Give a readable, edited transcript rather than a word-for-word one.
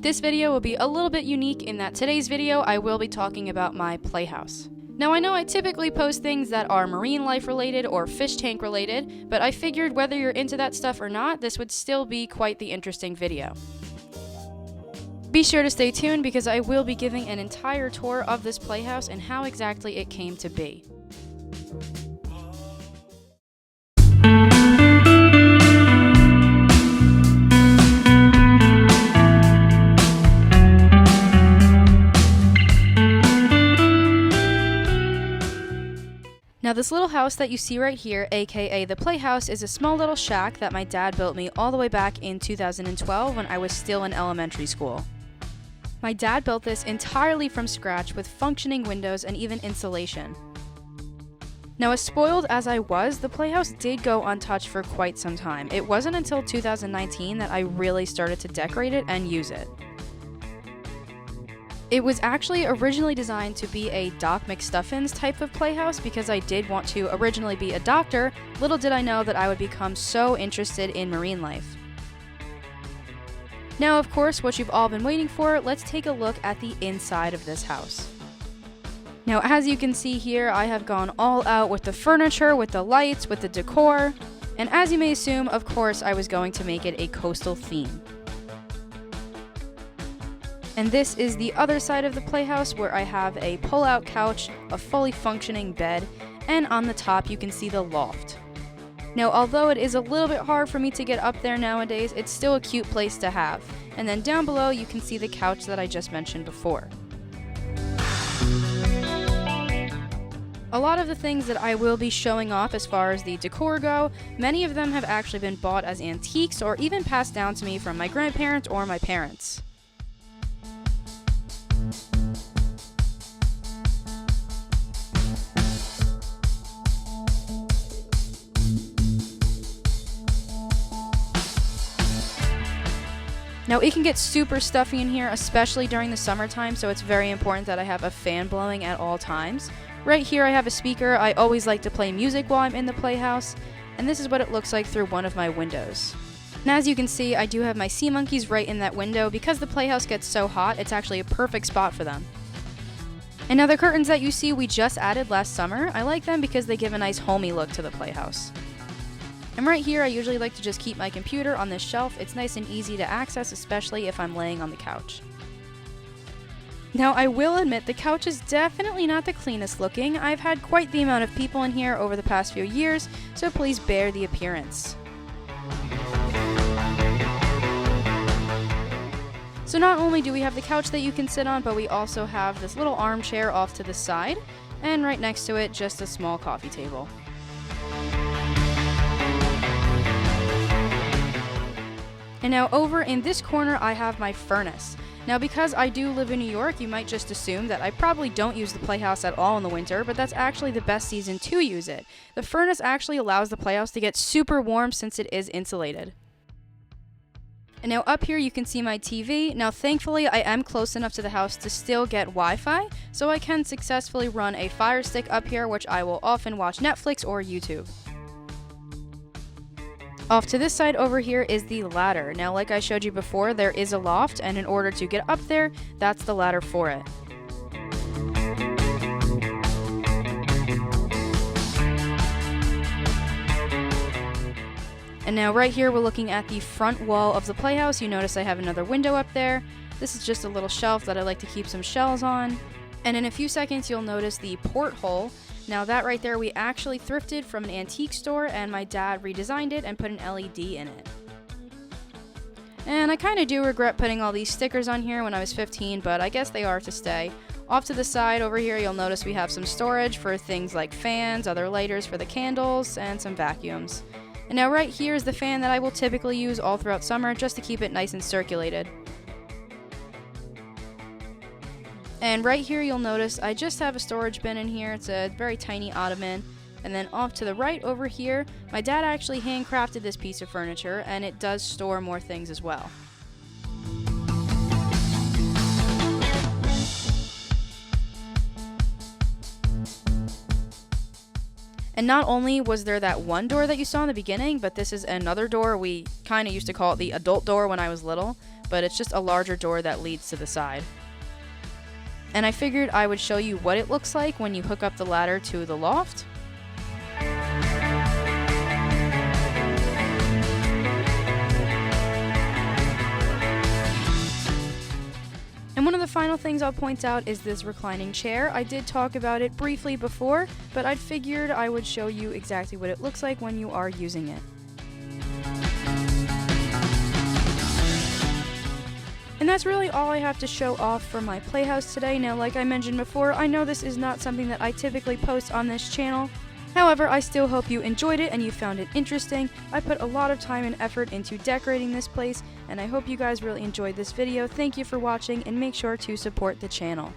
This video will be a little bit unique in that today's video I will be talking about my playhouse. Now I know I typically post things that are marine life related or fish tank related, but I figured whether you're into that stuff or not, this would still be quite the interesting video. Be sure to stay tuned because I will be giving an entire tour of this playhouse and how exactly it came to be. Now this little house that you see right here, aka the Playhouse, is a small little shack that my dad built me all the way back in 2012 when I was still in elementary school. My dad built this entirely from scratch with functioning windows and even insulation. Now as spoiled as I was, the Playhouse did go untouched for quite some time. It wasn't until 2019 that I really started to decorate it and use it. It was actually originally designed to be a Doc McStuffins type of playhouse because I did want to originally be a doctor. Little did I know that I would become so interested in marine life. Now, of course, what you've all been waiting for, let's take a look at the inside of this house. Now, as you can see here, I have gone all out with the furniture, with the lights, with the decor, and as you may assume, of course, I was going to make it a coastal theme. And this is the other side of the playhouse where I have a pull-out couch, a fully functioning bed, and on the top you can see the loft. Now, although it is a little bit hard for me to get up there nowadays, it's still a cute place to have. And then down below you can see the couch that I just mentioned before. A lot of the things that I will be showing off as far as the decor go, many of them have actually been bought as antiques or even passed down to me from my grandparents or my parents. Now it can get super stuffy in here, especially during the summertime, so it's very important that I have a fan blowing at all times. Right here I have a speaker. I always like to play music while I'm in the playhouse, and this is what it looks like through one of my windows. And as you can see, I do have my sea monkeys right in that window. Because the playhouse gets so hot, it's actually a perfect spot for them. And now the curtains that you see we just added last summer, I like them because they give a nice homey look to the playhouse. And right here, I usually like to just keep my computer on this shelf. It's nice and easy to access, especially if I'm laying on the couch. Now, I will admit the couch is definitely not the cleanest looking. I've had quite the amount of people in here over the past few years, so please bear the appearance. So not only do we have the couch that you can sit on, but we also have this little armchair off to the side, and right next to it, just a small coffee table. And now over in this corner, I have my furnace. Now because I do live in New York, you might just assume that I probably don't use the playhouse at all in the winter, but that's actually the best season to use it. The furnace actually allows the playhouse to get super warm since it is insulated. And now up here you can see my TV. Now thankfully I am close enough to the house to still get Wi-Fi, so I can successfully run a Fire Stick up here, which I will often watch Netflix or YouTube. Off to this side over here is the ladder. Now, like I showed you before, there is a loft, and in order to get up there, that's the ladder for it. And now right here, we're looking at the front wall of the playhouse. You notice I have another window up there. This is just a little shelf that I like to keep some shells on. And in a few seconds, you'll notice the porthole. Now that right there we actually thrifted from an antique store, and my dad redesigned it and put an LED in it. And I kind of do regret putting all these stickers on here when I was 15, but I guess they are to stay. Off to the side over here you'll notice we have some storage for things like fans, other lighters for the candles, and some vacuums. And now right here is the fan that I will typically use all throughout summer just to keep it nice and circulated. And right here you'll notice I just have a storage bin in here. It's a very tiny ottoman. And then off to the right over here, my dad actually handcrafted this piece of furniture, and it does store more things as well. And not only was there that one door that you saw in the beginning, but this is another door. We kind of used to call it the adult door when I was little. but it's just a larger door that leads to the side. And I figured I would show you what it looks like when you hook up the ladder to the loft. And one of the final things I'll point out is this reclining chair. I did talk about it briefly before, but I figured I would show you exactly what it looks like when you are using it. And that's really all I have to show off for my Playhouse today. Now, like I mentioned before, I know this is not something that I typically post on this channel. However, I still hope you enjoyed it and you found it interesting. I put a lot of time and effort into decorating this place, and I hope you guys really enjoyed this video. Thank you for watching, and make sure to support the channel.